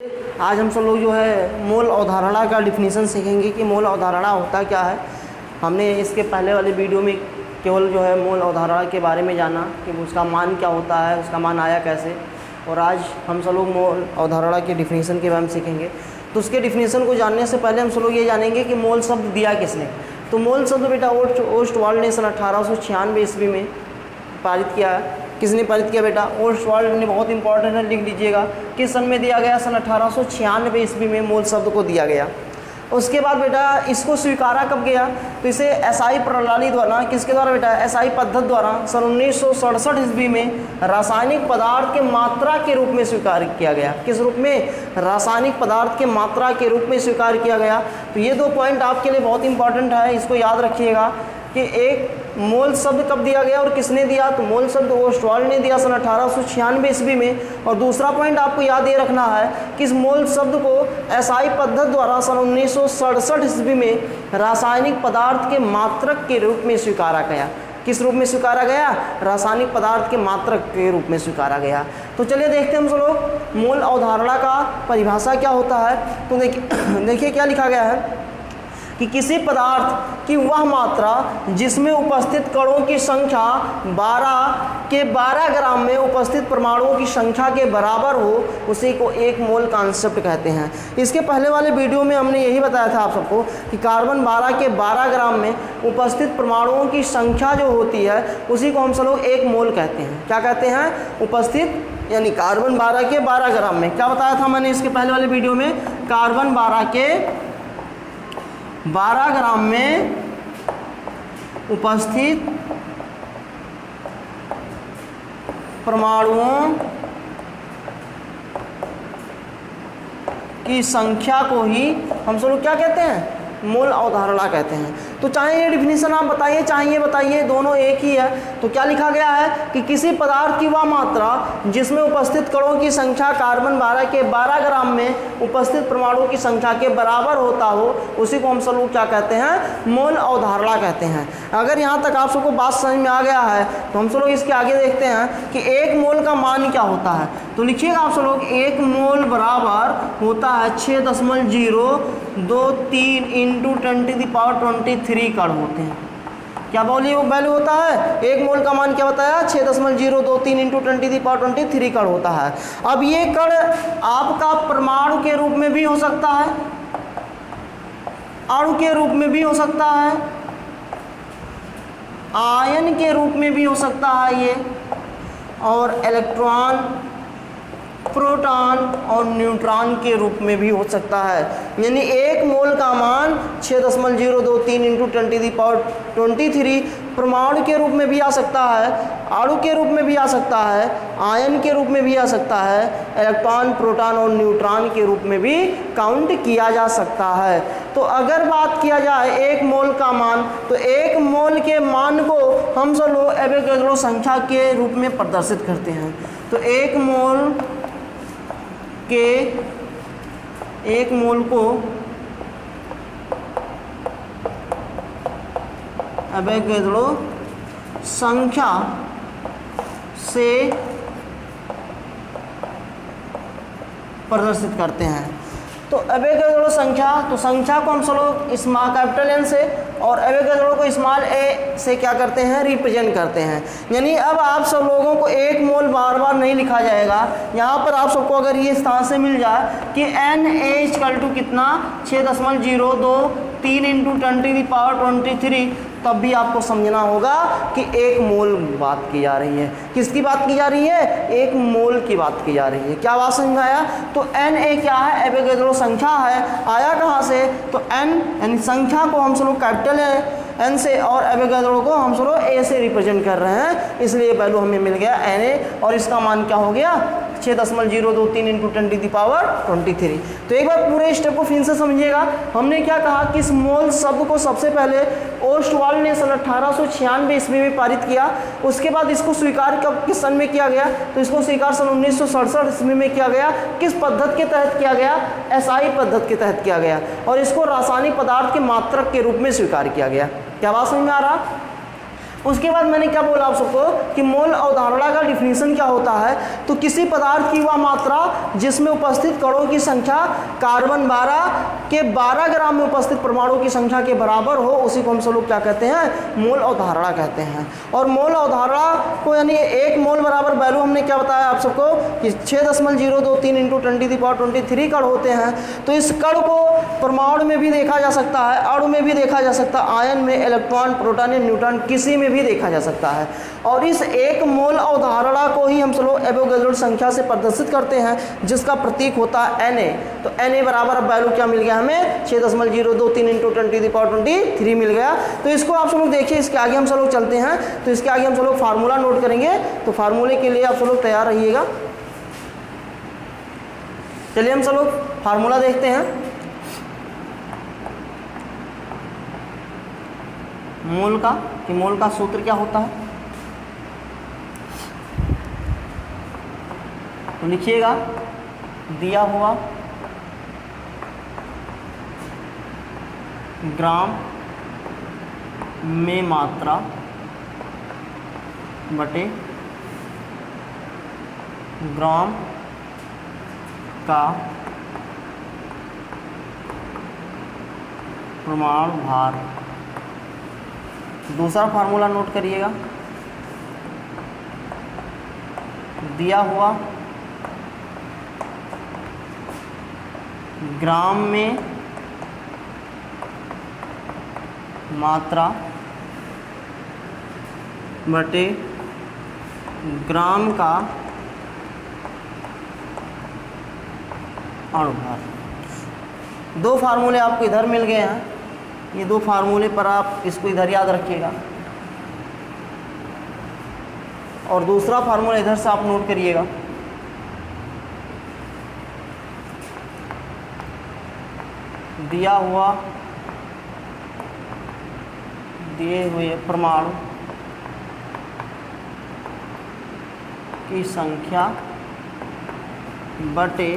आज हम सब लोग जो है मोल अवधारणा का डिफिनीशन सीखेंगे कि मोल अवधारणा होता क्या है। हमने इसके पहले वाले वीडियो में केवल जो है मोल अवधारणा के बारे में जाना कि उसका मान क्या होता है, उसका मान आया कैसे, और आज हम सब लोग मोल अवधारणा के डिफिनीशन के बारे में सीखेंगे। तो उसके डिफिनीशन को जानने से पहले हम सब लोग ये जानेंगे कि मोल शब्द दिया किसने। तो मोल शब्द बेटा ओस्टवाल्ड ने सन 1896 ईस्वी में पारित किया है। किसने पारित किया बेटा? ओस्टवाल्ड ने। बहुत इंपॉर्टेंट है, लिख लीजिएगा। किस सन में दिया गया? सन 1896 ईस्वी में मोल शब्द को दिया गया। उसके बाद बेटा इसको स्वीकारा कब गया? तो इसे एसआई प्रणाली द्वारा, किसके द्वारा बेटा? एसआई पद्धति द्वारा सन 1967 ईस्वी में रासायनिक पदार्थ के मात्रा के रूप में स्वीकार किया गया। किस रूप में? रासायनिक पदार्थ के मात्रा के रूप में स्वीकार किया गया। तो ये 2 पॉइंट आपके लिए बहुत इंपॉर्टेंट है, इसको याद रखिएगा कि एक मोल शब्द कब दिया गया और किसने दिया। तो मोल शब्द ओस्टवाल्ड ने दिया सन 1896 ईस्वी में। और दूसरा पॉइंट आपको याद ये रखना है कि इस मोल शब्द को एसआई पद्धति द्वारा सन 1967 ईस्वी में रासायनिक पदार्थ के मात्रक के रूप में स्वीकारा गया। किस रूप में स्वीकारा गया? रासायनिक पदार्थ के मात्रक के रूप में स्वीकारा गया। तो चलिए देखते हैं हम सब लोग मोल अवधारणा का परिभाषा क्या होता है। तो देखिए क्या लिखा गया है कि किसी पदार्थ की वह मात्रा जिसमें उपस्थित कणों की संख्या 12 के 12 ग्राम में उपस्थित परमाणुओं की संख्या के बराबर हो, उसी को एक मोल कॉन्सेप्ट कहते हैं। इसके पहले वाले वीडियो में हमने यही बताया था आप सबको कि कार्बन 12 के 12 ग्राम में उपस्थित परमाणुओं की संख्या जो होती है उसी को हम सब लोग एक मोल कहते हैं। क्या कहते हैं? उपस्थित यानी कार्बन 12 के 12 ग्राम में। क्या बताया था मैंने इसके पहले वाले वीडियो में? कार्बन 12 के 12 ग्राम में उपस्थित परमाणुओं की संख्या को ही हम सब लोग क्या कहते हैं? मोल अवधारणा कहते हैं। तो चाहे ये डिफिनीशन आप बताइए चाहे ये बताइए, दोनों एक ही है। तो क्या लिखा गया है कि किसी पदार्थ की वह मात्रा जिसमें उपस्थित कणों की संख्या कार्बन 12 के 12 ग्राम में उपस्थित परमाणुओं की संख्या के बराबर होता हो, उसी को हम सब लोग क्या कहते हैं? मोल अवधारणा कहते हैं। अगर यहाँ तक आप सबको बात समझ में आ गया है तो हम सब लोग इसके आगे देखते हैं कि एक मोल का मान क्या होता है। तो लिखिएगा आप सब लोग, एक मोल बराबर होता है 6.023 इंटू 10⁻23 कण होते हैं। क्या वैल्यू होता है? एक मोल का मान क्या बताया? 6.023 इंटू 10⁻23 कण होता है। अब ये कण आपका परमाणु के रूप में भी हो सकता है, अणु के रूप में भी हो सकता है, आयन के रूप में भी हो सकता है ये, और इलेक्ट्रॉन, प्रोटॉन और न्यूट्रॉन के रूप में भी हो सकता है। यानी एक मोल का मान 6.023 इंटू 10⁻23 परमाणु के रूप में भी आ सकता है, अणु के रूप में भी आ सकता है, आयन के रूप में भी आ सकता है, इलेक्ट्रॉन, प्रोटॉन और न्यूट्रॉन के रूप में भी काउंट किया जा सकता है। तो अगर बात किया जाए एक मोल का मान, तो एक मोल के मान को हम सब लोग एवोगैड्रो संख्या के रूप में प्रदर्शित करते हैं। तो एक मोल को एवोगैड्रो संख्या से प्रदर्शित करते हैं। तो एवोगैड्रो संख्या, तो संख्या को हम सब लोग स्मॉल कैपिटल एन से और एवोगैड्रो को स्मॉल ए से क्या करते हैं? रिप्रेजेंट करते हैं। यानी अब आप सब लोगों को एक मोल बार बार नहीं लिखा जाएगा। यहाँ पर आप सबको अगर ये स्थान से मिल जाए कि Na कितना 6.023 इंटू 10⁻23, तब भी आपको समझना होगा कि एक मोल बात की जा रही है। किसकी बात की जा रही है? एक मोल की बात की जा रही है। क्या बात समझ में आया? तो Na क्या है? एवोगैड्रो संख्या है। आया कहाँ से? तो n यानी संख्या को हम सब लोग कैपिटल एन से और एवोगैड्रो को हम सब लोग ए से रिप्रेजेंट कर रहे हैं, इसलिए वैल्यू हमें मिल गया Na और इसका मान क्या हो गया? 6.023 इंटू 10⁻23। तो एक बार पूरे स्टेप को फिर से समझिएगा। हमने क्या कहा कि इस मोल शब्द को सबसे पहले ओस्टवाल्ड ने सन 1896 ईस्वी में पारित किया। उसके बाद इसको स्वीकार कब किस सन में किया गया? तो इसको स्वीकार सन 1967 ईस्वी में किया गया। किस पद्धति के तहत किया गया? एसआई पद्धति के तहत किया गया, और इसको रासायनिक पदार्थ के मात्रक के रूप में स्वीकार किया गया। क्या बात समझ में आ रहा? उसके बाद मैंने क्या बोला आप सबको कि मोल अवधारणा का डिफिनीशन क्या होता है, तो किसी पदार्थ की वह मात्रा जिसमें उपस्थित कणों की संख्या कार्बन 12 के 12 ग्राम में उपस्थित परमाणुओं की संख्या के बराबर हो, उसी को हम सब लोग क्या कहते हैं, मोल अवधारणा कहते हैं। और मोल अवधारणा को यानी 1 मोल बराबर वैल्यू हमने क्या बताया आप सबको कि 6.023 × 10⁻23 कण होते हैं। तो इस कण को परमाणु में भी देखा जा सकता है, अणु में भी देखा जा सकता है, आयन में, इलेक्ट्रॉन, प्रोटॉन या न्यूट्रॉन किसी में भी देखा जा सकता है। और इस 1 मोल अवधारणा को ही हम सब लोग एवोगैड्रो संख्या से प्रदर्शित करते हैं, जिसका प्रतीक होता है Na। तो Na बराबर अब वैल्यू क्या मिल गया हमें, 6.023 × 10⁻23 मिल गया। तो इसको आप सब लोग देखिए, इसके आगे हम सब लोग चलते हैं। तो इसके आगे हम सब लोग फार्मूला नोट करेंगे, तो फार्मूले के लिए आप सब लोग तैयार रहिएगा। चलिए हम सब लोग फार्मूला देखते हैं। मोल का, कि मोल का सूत्र क्या होता है, तो लिखिएगा, दिया हुआ ग्राम में मात्रा बटे ग्राम का परमाणु भार। दूसरा फार्मूला नोट करिएगा, दिया हुआ ग्राम में मात्रा बटे ग्राम का अणुभार। 2 फार्मूले आपको इधर मिल गए हैं, ये 2 फार्मूले पर आप इसको इधर याद रखिएगा, और दूसरा फार्मूला इधर से आप नोट करिएगा। दिया हुआ दिए हुए परमाणु की संख्या बटे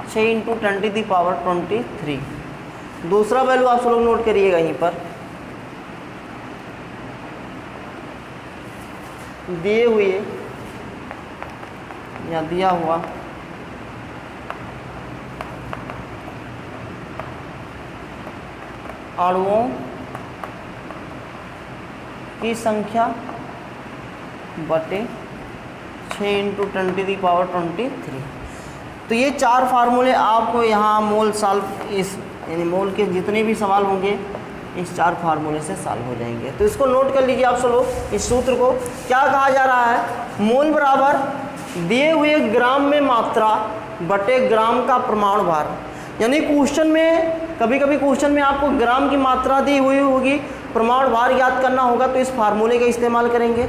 6 × 10⁻23। दूसरा वैल्यू आप सब लोग नोट करिएगा यहीं पर, दिए हुए या दिया हुआ अणुओं की संख्या बटे 6 × 10⁻23। तो ये 4 फार्मूले आपको यहाँ मोल सॉल्व, इस यानी मोल के जितने भी सवाल होंगे इस 4 फार्मूले से सॉल्व हो जाएंगे। तो इसको नोट कर लीजिए आप सब लोग। इस सूत्र को क्या कहा जा रहा है, मोल बराबर दिए हुए ग्राम में मात्रा बटे ग्राम का परमाणु भार। यानी क्वेश्चन में कभी कभी क्वेश्चन में आपको ग्राम की मात्रा दी हुई होगी, परमाणु भार याद करना होगा, तो इस फार्मूले का इस्तेमाल करेंगे।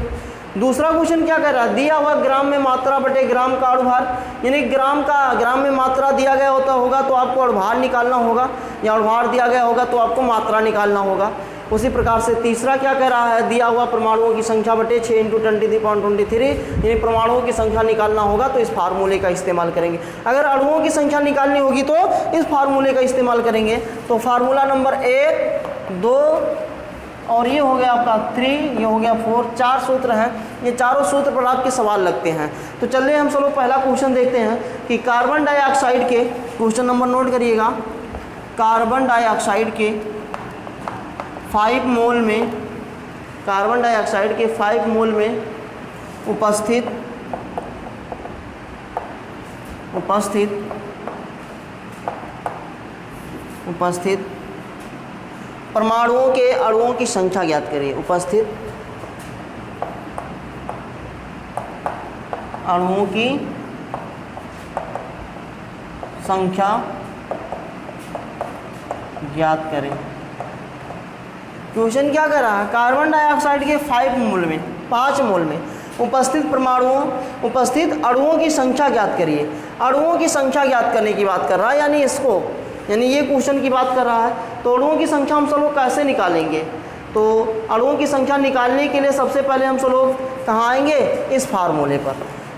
दूसरा क्वेश्चन क्या कर रहा है, दिया हुआ ग्राम में मात्रा बटे ग्राम का अणुभार, यानी ग्राम में मात्रा दिया गया होगा तो आपको अणुभार निकालना होगा, या अणुभार दिया गया होगा तो आपको मात्रा निकालना होगा। उसी प्रकार से तीसरा क्या कह रहा है, दिया हुआ परमाणुओं की संख्या बटे 6 × 10⁻23, यानी परमाणुओं की संख्या निकालना होगा तो इस फार्मूले का इस्तेमाल करेंगे। अगर अणुओं की संख्या निकालनी होगी तो इस फार्मूले का इस्तेमाल करेंगे। तो फार्मूला नंबर 1, 2 और ये हो गया आपका 3, ये हो गया 4, 4 सूत्र हैं। ये चारों सूत्र पर आपके सवाल लगते हैं। तो चलिए हम सब लोग पहला क्वेश्चन देखते हैं कि कार्बन डाइऑक्साइड के, क्वेश्चन नंबर नोट करिएगा, कार्बन डाइऑक्साइड के 5 मोल में, कार्बन डाइऑक्साइड के 5 मोल में उपस्थित परमाणुओं के अणुओं की संख्या ज्ञात करिए। उपस्थित अणुओं की संख्या ज्ञात करें। क्वेश्चन क्या कर रहा है, कार्बन डाइऑक्साइड के 5 मोल में उपस्थित अणुओं की संख्या ज्ञात करिए। अणुओं की संख्या ज्ञात करने की बात कर रहा है, यानी ये क्वेश्चन की बात कर रहा है। तो अणुओं की संख्या हम सब लोग कैसे निकालेंगे, तो अणुओं की संख्या निकालने के लिए सबसे पहले हम सब लोग कहाँ आएंगे, इस फार्मूले पर।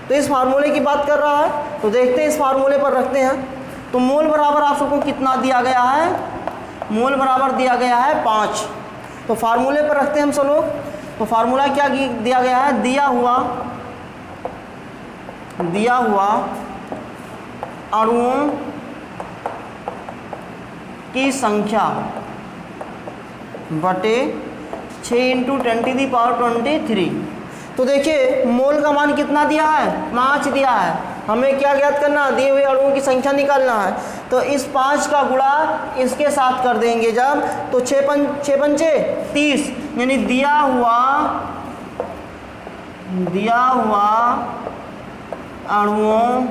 तो इस फार्मूले की बात कर रहा है, तो देखते हैं इस फार्मूले पर रखते हैं। तो मोल बराबर आप सबको कितना दिया गया है, मोल बराबर दिया गया है 5। तो फार्मूले पर रखते हैं हम सब लोग। तो फार्मूला क्या दिया गया है, दिया हुआ अणुओं की संख्या बटे 6 × 10⁻23। तो देखिए मोल का मान कितना दिया है, 5 दिया है। हमें क्या ज्ञात करना है, दिए हुए अणुओं की संख्या निकालना है। तो इस 5 का गुणा इसके साथ कर देंगे जब, तो 6 पंचे 30, यानी दिया हुआ अणुओं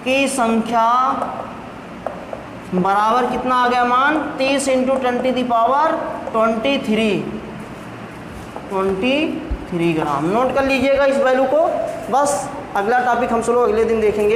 की संख्या बराबर कितना आ गया मान, 30 × 10⁻23 ग्राम। नोट कर लीजिएगा इस वैल्यू को। बस अगला टॉपिक हम सब लोग अगले दिन देखेंगे।